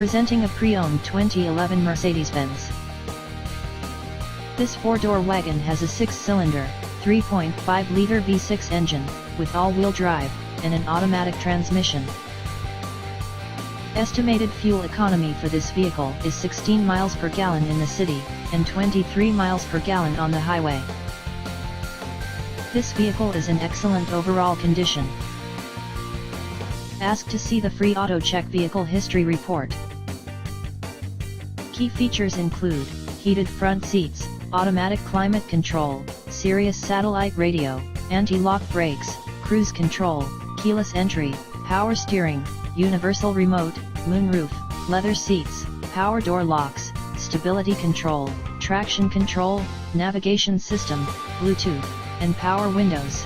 Presenting a pre-owned 2011 Mercedes-Benz. This four-door wagon has a 6-cylinder, 3.5-liter V6 engine, with all-wheel drive, and an automatic transmission. Estimated fuel economy for this vehicle is 16 miles per gallon in the city, and 23 miles per gallon on the highway. This vehicle is in excellent overall condition. Ask to see the free AutoCheck Vehicle History Report. Key features include heated front seats, automatic climate control, Sirius satellite radio, anti-lock brakes, cruise control, keyless entry, power steering, universal remote, moonroof, leather seats, power door locks, stability control, traction control, navigation system, Bluetooth, and power windows.